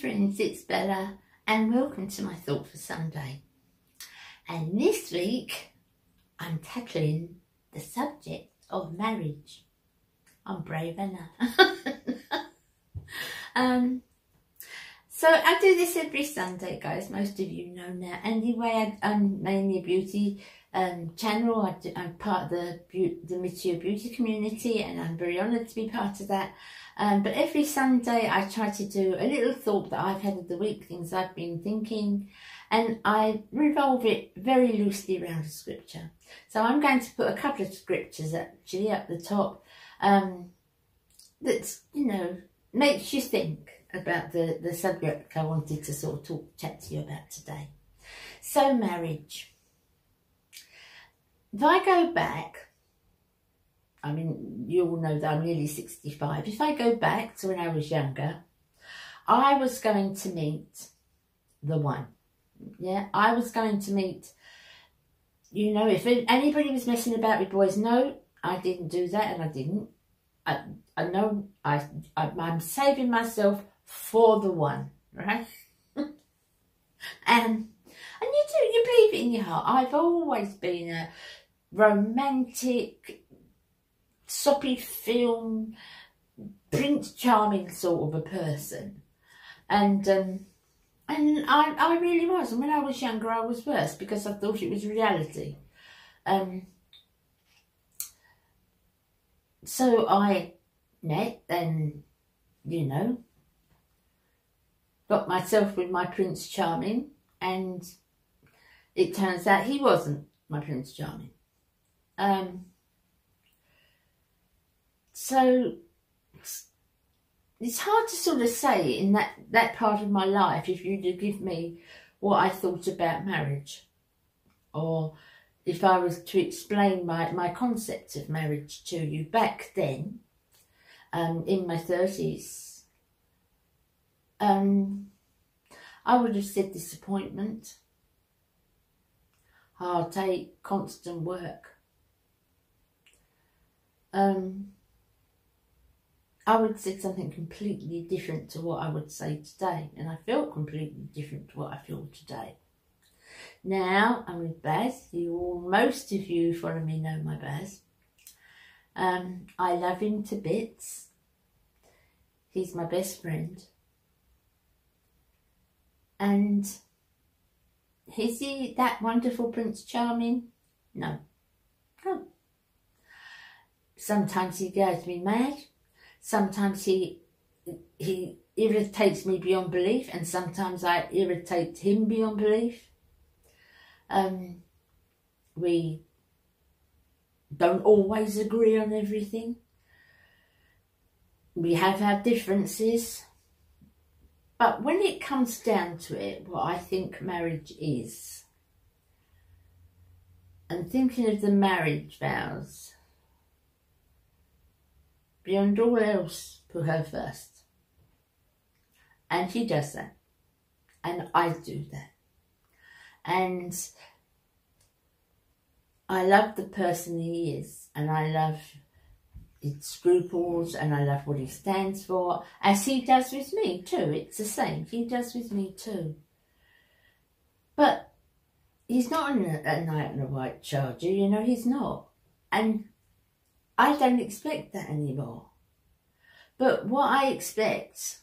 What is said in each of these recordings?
friends, it's Bella and welcome to my thought for Sunday. And this week I'm tackling the subject of marriage. I'm brave, ain't I? So I do this every Sunday, guys. Most of you know now. Anyway, I'm mainly a beauty channel. I'm part of the Mature Beauty community, and I'm very honoured to be part of that. But every Sunday I try to do a little thought that I've had of the week, things I've been thinking, and I revolve it very loosely around a scripture. So I'm going to put a couple of scriptures actually up the top that, you know, makes you think about the subject I wanted to sort of chat to you about today. So marriage. If I go back, I mean, you all know that I'm nearly 65. If I go back to when I was younger, I was going to meet the one. Yeah, I was going to meet, you know, if anybody was messing about with boys, no, I didn't do that, and I didn't. I know I'm saving myself for the one, right? and you believe it in your heart. I've always been a romantic, soppy film, Prince Charming sort of a person, and I really was. And when I was younger, I was worse because I thought it was reality. So I met and, you know, got myself with my Prince Charming, and it turns out he wasn't my Prince Charming. So it's hard to sort of say in that part of my life if you do give me what I thought about marriage, or if I was to explain my concept of marriage to you back then, in my 30s, I would have said disappointment, heartache, constant work. I would say something completely different to what I would say today, and I felt completely different to what I feel today. Now I'm with Baz. Most of you follow me know my Baz. I love him to bits. He's my best friend. And is he that wonderful Prince Charming? No. No. Sometimes he drives me mad. Sometimes he irritates me beyond belief, and sometimes I irritate him beyond belief. We don't always agree on everything. We have our differences. But when it comes down to it, what I think marriage is, and thinking of the marriage vows, beyond all else, put her first. And he does that. And I do that. And I love the person he is. And I love his scruples. And I love what he stands for. As he does with me too. It's the same. He does with me too. But he's not a knight in a white charger. You know, he's not. And I don't expect that anymore. But what I expect,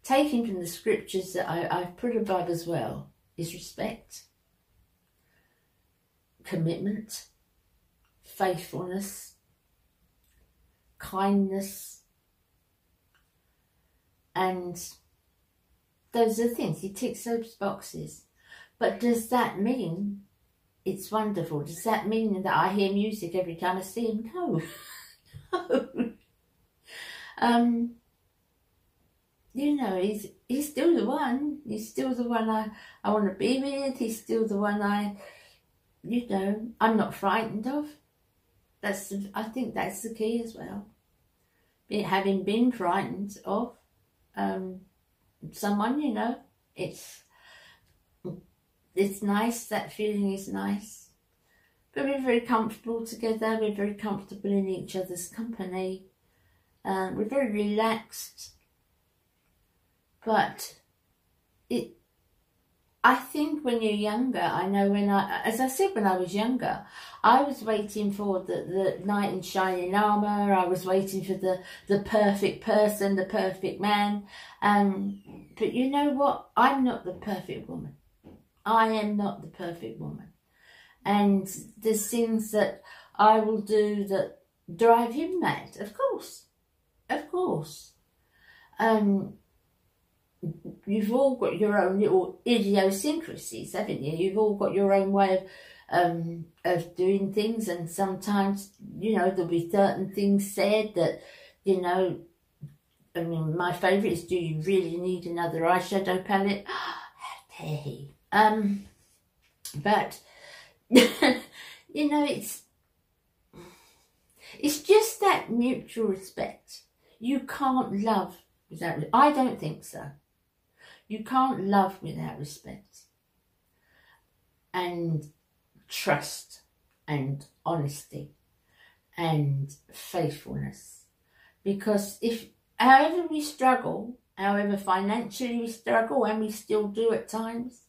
taking from the scriptures that I've put above as well, is respect, commitment, faithfulness, kindness, and those are the things. He ticks those boxes. But does that mean it's wonderful? Does that mean that I hear music every time I see him? No. No. You know, he's still the one. He's still the one I want to be with. He's still the one you know, I'm not frightened of. I think that's the key as well. Having been frightened of someone, you know, it's nice. That feeling is nice. But we're very comfortable together. We're very comfortable in each other's company. We're very relaxed. But I think when you're younger, I know as I said, when I was younger, I was waiting for the knight in shining armour. I was waiting for the perfect person, the perfect man. But you know what? I'm not the perfect woman. I am not the perfect woman. And there's things that I will do that drive him mad, of course. Of course. You've all got your own little idiosyncrasies, haven't you? You've all got your own way of doing things, and sometimes, you know, there'll be certain things said that, you know, I mean, my favourite is, do you really need another eyeshadow palette? How dare he? But, you know, it's just that mutual respect. You can't love without, I don't think so. You can't love without respect and trust and honesty and faithfulness. Because however we struggle, however financially we struggle, and we still do at times,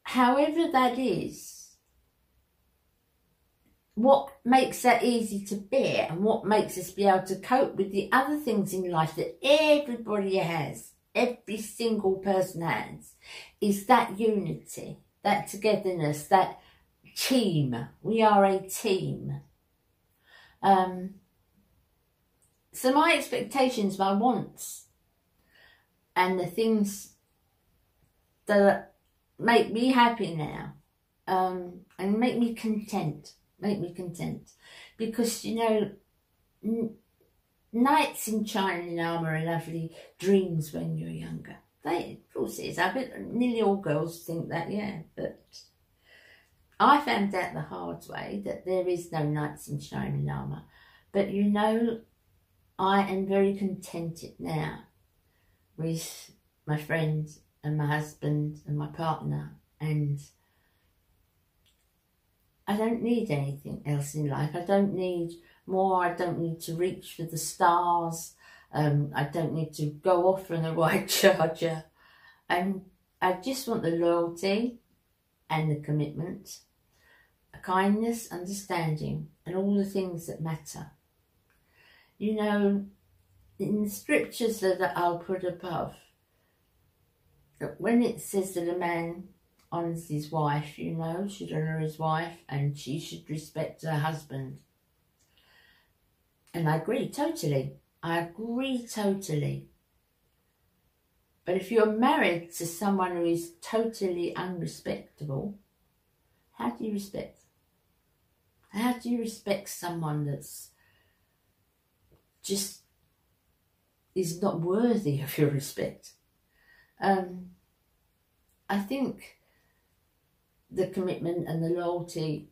however that is, what makes that easy to bear and what makes us be able to cope with the other things in life that everybody has, every single person has, is that unity, that togetherness, that team. We are a team. So my expectations, my wants, and the things that make me happy now, and make me content, because, you know, knights in shining armour are lovely dreams when you're younger. Of course it is. I bet nearly all girls think that, yeah. But I found out the hard way that there is no knights in shining armour. But, you know, I am very contented now with my friends and my husband and my partner, and I don't need anything else in life. I don't need more. I don't need to reach for the stars. I don't need to go off on a white charger. And I just want the loyalty and the commitment, a kindness, understanding, and all the things that matter. You know, in the scriptures that I'll put above, that when it says that a man honours his wife, you know, should honour his wife, and she should respect her husband. And I agree totally. I agree totally. But if you're married to someone who is totally unrespectable, how do you respect? How do you respect someone that's just is not worthy of your respect? I think the commitment and the loyalty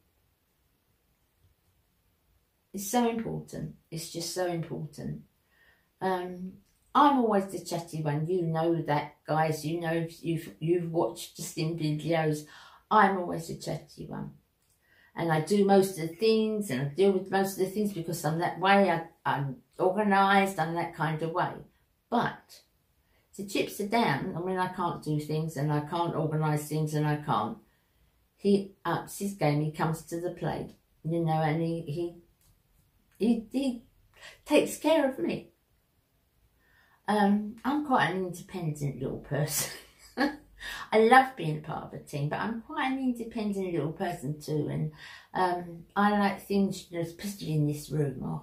is so important. It's just so important. I'm always the chatty one. You know that, guys. You know, if you've watched just in videos, I'm always the chatty one. And I do most of the things, and I deal with most of the things because I'm that way. I'm organised, I'm that kind of way. But the chips are down, and when I can't do things and I can't organise things and I can't, he ups his game, he comes to the plate, you know, and he takes care of me. I'm quite an independent little person. I love being a part of a team, but I'm quite an independent little person too, and I like things, you know, especially in this room.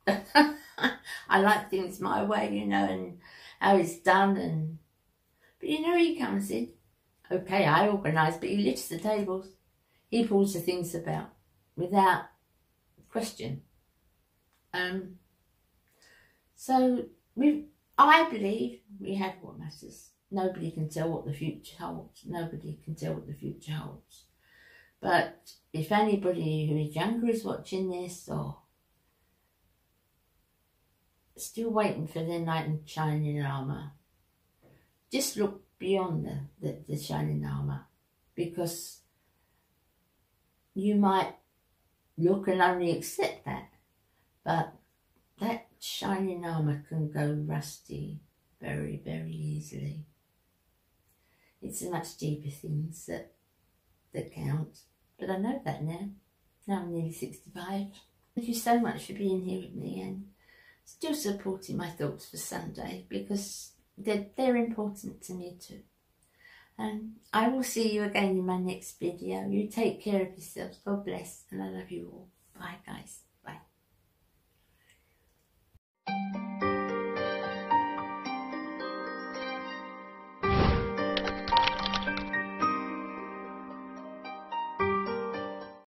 I like things my way, you know, and how it's done. But you know, he comes in. Okay, I organise, but he lifts the tables. He pulls the things about without question. So I believe we have what matters. Nobody can tell what the future holds. Nobody can tell what the future holds. But if anybody who is younger is watching this, or still waiting for their knight in shining armour, just look beyond the shining armour, because you might look and only accept that, but that shining armour can go rusty very, very easily. easily. It's the much deeper things that count. But I know that now. Now I'm nearly 65. Thank you so much for being here with me and still supporting my thoughts for Sunday, because they're important to me too. And I will see you again in my next video. You take care of yourselves. God bless, and I love you all. Bye, guys.